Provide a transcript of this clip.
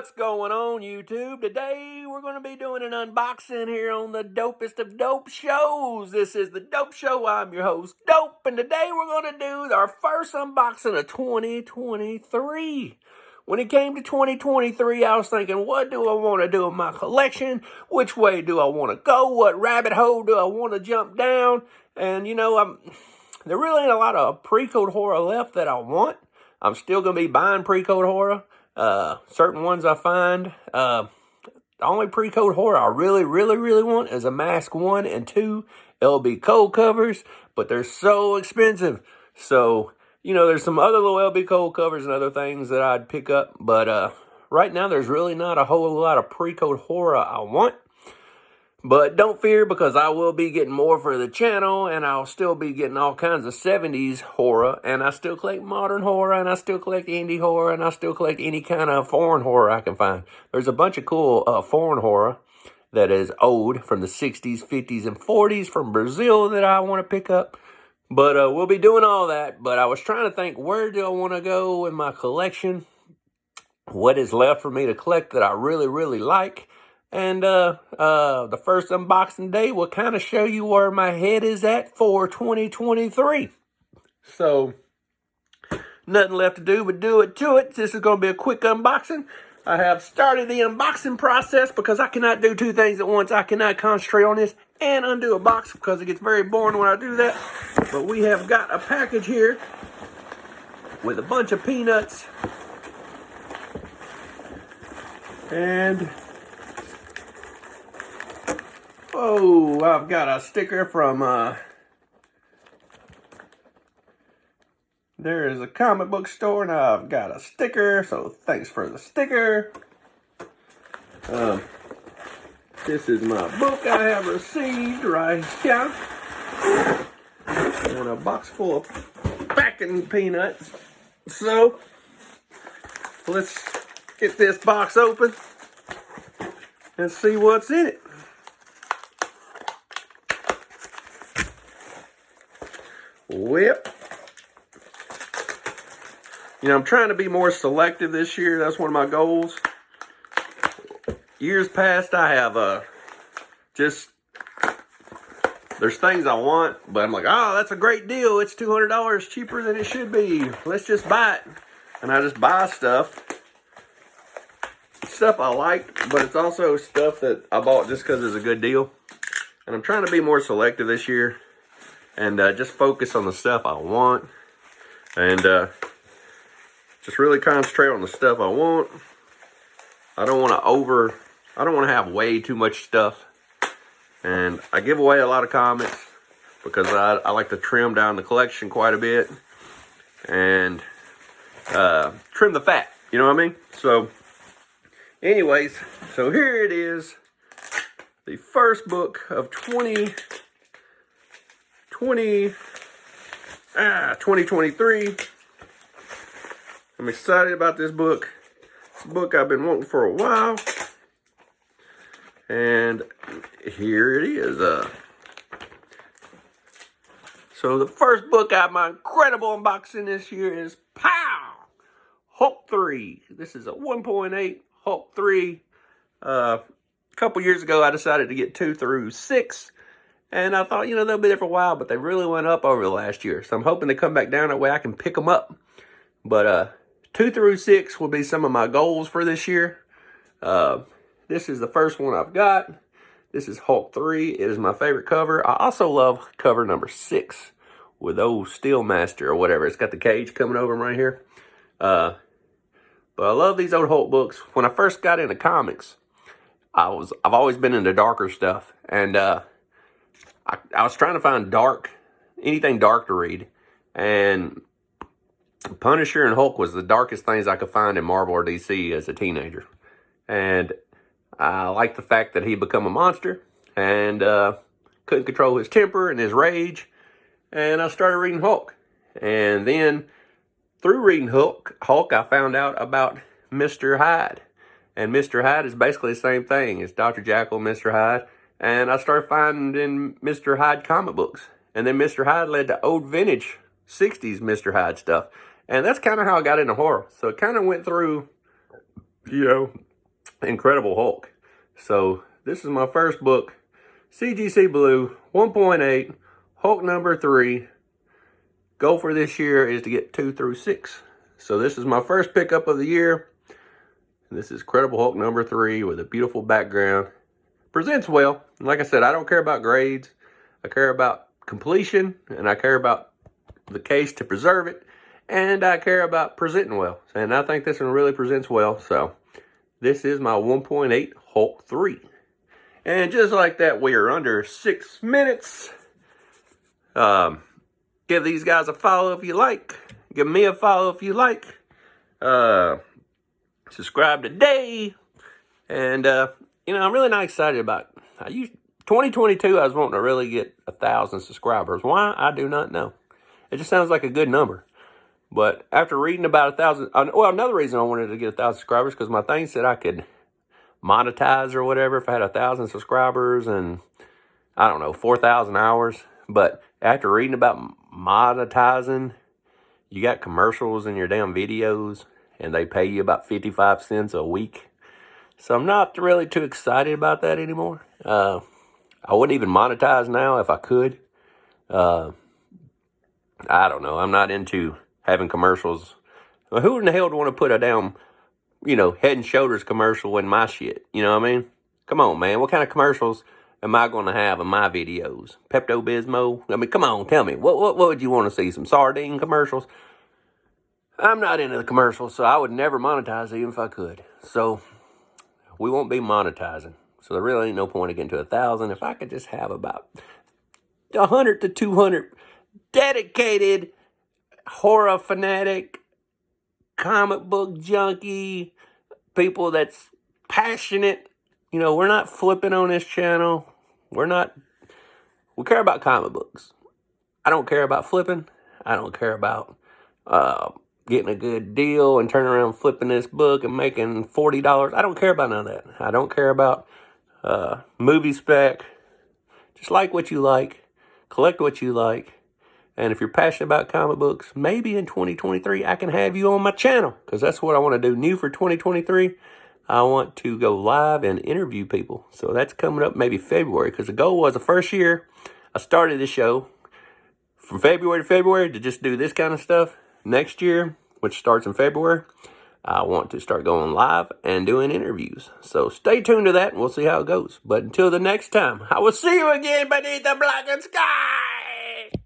What's going on, YouTube? Today we're going to be doing an unboxing here on the Dopest of Dope shows. This is the Dope Show. I'm your host, Dope, and today we're going to do our first unboxing of 2023. When it came to 2023, I was thinking, what do I want to do with my collection? Which way do I want to go? What rabbit hole do I want to jump down? And, there really ain't a lot of pre-code horror left that I want. I'm still going to be buying pre-code horror. Certain ones I find. The only pre-code horror I really want is a Mask 1 and 2 LB Code covers, but they're so expensive. So, there's some other little LB Code covers and other things that I'd pick up, but right now there's really not a whole lot of pre-code horror I want. But don't fear, because I will be getting more for the channel, and I'll still be getting all kinds of 70s horror, and I still collect modern horror, and I still collect indie horror, and I still collect any kind of foreign horror I can find. There's a bunch of cool foreign horror that is old from the 60s, 50s, and 40s from Brazil that I want to pick up. But we'll be doing all that. But I was trying to think, where do I want to go in my collection? What is left for me to collect that I really like? And the first unboxing day will kind of show you where my head is at for 2023. So, nothing left to do but do it to it. This is going to be a quick unboxing. I have started the unboxing process because I cannot do two things at once. I cannot concentrate on this and undo a box because it gets very boring when I do that. But we have got a package here with a bunch of peanuts. And oh, I've got a sticker from, there is a comic book store, and I've got a sticker, so thanks for the sticker. This is my book I have received right here. And a box full of packing peanuts. So, let's get this box open and see what's in it. Whip. I'm trying to be more selective this year. That's one of my goals. Years past, I have there's things I want, but I'm like, oh, that's a great deal. It's $200 cheaper than it should be. Let's just buy it. And I just buy stuff I like, but it's also stuff that I bought just because it's a good deal. And I'm trying to be more selective this year. And just focus on the stuff I want. And just really concentrate on the stuff I want. I don't want to have way too much stuff. And I give away a lot of comics because I like to trim down the collection quite a bit. And trim the fat, you know what I mean? So, anyways, so here it is. The first book of 2023. I'm excited about this book. It's a book I've been wanting for a while. And here it is. So the first book out of my incredible unboxing this year is Hulk 3. This is a 1.8 Hulk 3. A couple years ago, I decided to get 2 through 6. And I thought, they'll be there for a while, but they really went up over the last year. So I'm hoping they come back down. That way I can pick them up. But 2 through 6 will be some of my goals for this year. This is the first one I've got. This is Hulk 3. It is my favorite cover. I also love cover number 6 with old Steelmaster or whatever. It's got the cage coming over them right here. But I love these old Hulk books. When I first got into comics, I've always been into darker stuff. And I was trying to find anything dark to read, and Punisher and Hulk was the darkest things I could find in Marvel or DC as a teenager. And I liked the fact that he become a monster and couldn't control his temper and his rage, and I started reading Hulk. And then through reading Hulk, I found out about Mr. Hyde. And Mr. Hyde is basically the same thing. It's Dr. Jekyll, Mr. Hyde. And I started finding Mr. Hyde comic books. And then Mr. Hyde led to old vintage 60s Mr. Hyde stuff. And that's kind of how I got into horror. So it kind of went through, Incredible Hulk. So this is my first book, CGC Blue 1.8, Hulk number 3. Goal for this year is to get 2 through 6. So this is my first pickup of the year. This is Incredible Hulk number 3 with a beautiful background. Presents well. And like I said, I don't care about grades. I care about completion, and I care about the case to preserve it, and I care about presenting well. And I think this one really presents well. So this is my 1.8 Hulk 3. And just like that, we are under 6 minutes. Give these guys a follow if you like. Give me a follow if you like. Subscribe today. And, I'm really not excited about it. 2022, I was wanting to really get 1,000 subscribers. Why? I do not know. It just sounds like a good number. But after reading about 1,000, another reason I wanted to get 1,000 subscribers, because my thing said I could monetize or whatever if I had 1,000 subscribers and, 4,000 hours. But after reading about monetizing, you got commercials in your damn videos, and they pay you about 55 cents a week. So I'm not really too excited about that anymore. I wouldn't even monetize now if I could. I don't know. I'm not into having commercials. Well, who in the hell would want to put a damn, Head and Shoulders commercial in my shit? You know what I mean? Come on, man. What kind of commercials am I going to have in my videos? Pepto-Bismol? I mean, come on, tell me. What would you want to see? Some sardine commercials? I'm not into the commercials, so I would never monetize even if I could. So we won't be monetizing. So there really ain't no point of getting to 1,000. If I could just have about 100 to 200 dedicated horror fanatic, comic book junkie, people that's passionate. We're not flipping on this channel. We care about comic books. I don't care about flipping. I don't care about getting a good deal and turning around flipping this book and making $40. I don't care about none of that. I don't care about movie spec. Just like what you like. Collect what you like. And if you're passionate about comic books, maybe in 2023 I can have you on my channel, because that's what I want to do new for 2023. I want to go live and interview people. So that's coming up maybe February, because the goal was the first year I started this show from February to February to just do this kind of stuff. Next year, which starts in February, I want to start going live and doing interviews. So stay tuned to that and we'll see how it goes. But until the next time, I will see you again beneath the blackened sky.